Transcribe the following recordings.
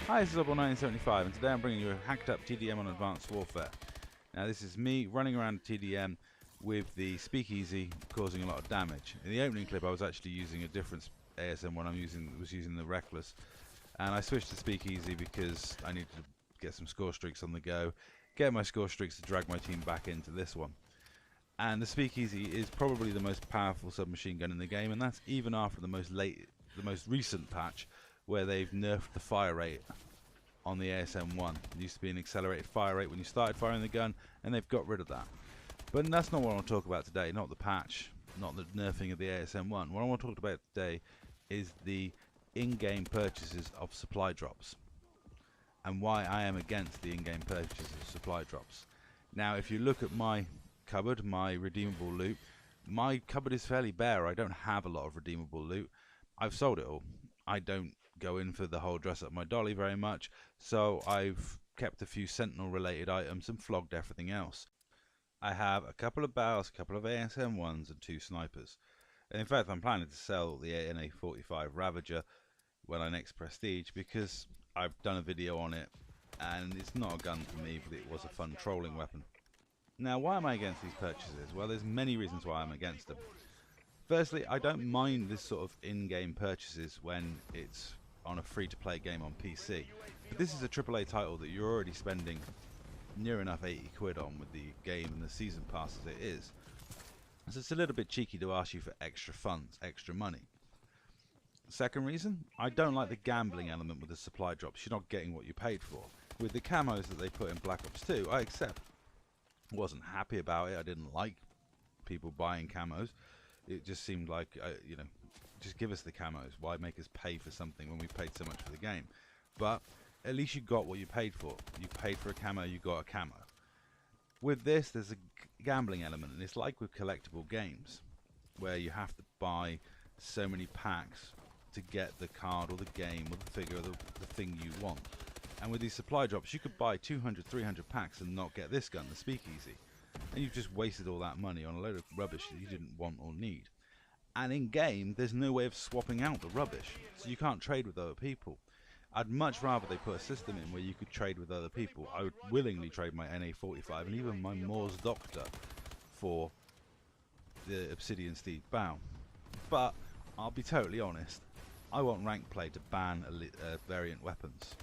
Hi, this is Oddball1975, and today I'm bringing you a hacked up TDM on Advanced Warfare. Now this is me running around TDM with the Speakeasy causing a lot of damage. In the opening clip I was actually using a different ASM one. I was using the Reckless, and I switched to Speakeasy because I needed to get some score streaks on the go, get my score streaks to drag my team back into this one. And the Speakeasy is probably the most powerful submachine gun in the game, and that's even after the most recent patch, where they've nerfed the fire rate on the ASM-1. It used to be an accelerated fire rate when you started firing the gun, and they've got rid of that. But that's not what I want to talk about today, not the patch, not the nerfing of the ASM-1. What I want to talk about today is the in-game purchases of supply drops, and why I am against the in-game purchases of supply drops. Now, if you look at my cupboard, my redeemable loot, my cupboard is fairly bare. I don't have a lot of redeemable loot. I've sold it all. I don't go in for the whole dress up my dolly very much, so I've kept a few Sentinel related items and flogged everything else. I have a couple of barrels, a couple of ASM-1s and 2 snipers. And in fact, I'm planning to sell the NA-45 Ravager when I next prestige, because I've done a video on it and it's not a gun for me, but it was a fun trolling weapon. Now, why am I against these purchases? Well, there's many reasons why I'm against them. Firstly, I don't mind this sort of in-game purchases when it's on a free-to-play game on PC. But this is a AAA title that you're already spending near enough 80 quid on with the game and the season pass as it is. So it's a little bit cheeky to ask you for extra funds, extra money. Second reason, I don't like the gambling element with the supply drops. You're not getting what you paid for. With the camos that they put in Black Ops 2, I accept. Wasn't happy about it. I didn't like people buying camos. It just seemed like, you know, just give us the camos. Why make us pay for something when we paid so much for the game? But at least you got what you paid for. You paid for a camo, you got a camo. With this, there's a gambling element, and it's like with collectible games, where you have to buy so many packs to get the card or the game or the figure or the thing you want. And with these supply drops, you could buy 200, 300 packs and not get this gun, the Speakeasy. And you've just wasted all that money on a load of rubbish that you didn't want or need. And in game, there's no way of swapping out the rubbish, so you can't trade with other people. I'd much rather they put a system in where you could trade with other people. I would willingly trade my NA-45 and even my Moore's Doctor for the Obsidian Steed Bow. But I'll be totally honest, I want ranked play to ban variant weapons.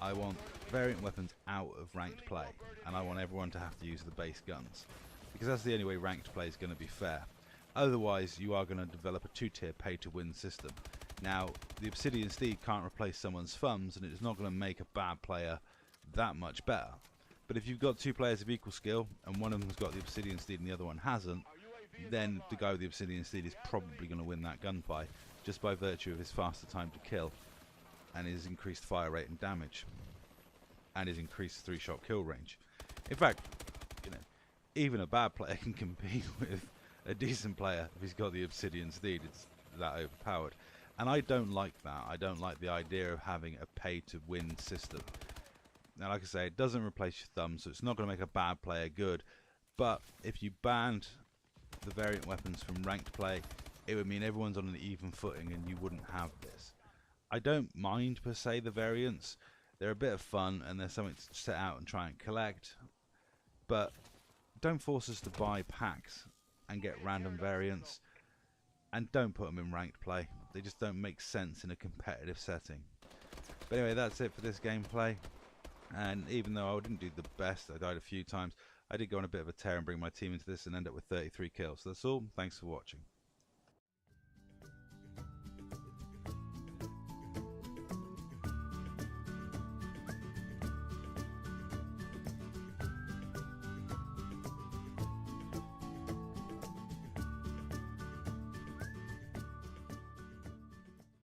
I want variant weapons out of ranked play, and I want everyone to have to use the base guns, because that's the only way ranked play is going to be fair. Otherwise, you are going to develop a 2-tier pay-to-win system. Now, the Obsidian Steed can't replace someone's thumbs, and it's not going to make a bad player that much better. But if you've got 2 players of equal skill, and one of them's got the Obsidian Steed and the other one hasn't, then the guy with the Obsidian Steed is probably going to win that gunfight, just by virtue of his faster time to kill, and his increased fire rate and damage, and his increased 3-shot kill range. In fact, you know, even a bad player can compete with a decent player if he's got the Obsidian Steed. It's that overpowered, and I don't like that. I don't like the idea of having a pay-to-win system. Now, like I say, it doesn't replace your thumb, so it's not going to make a bad player good. But if you banned the variant weapons from ranked play, it would mean everyone's on an even footing, and you wouldn't have this. I don't mind per se the variants. They're a bit of fun, and they're something to set out and try and collect. But don't force us to buy packs and get random variants, and don't put them in ranked play. They just don't make sense in a competitive setting. But anyway, that's it for this gameplay. And even though I didn't do the best, I died a few times, I did go on a bit of a tear and bring my team into this and end up with 33 kills. So that's all. Thanks for watching.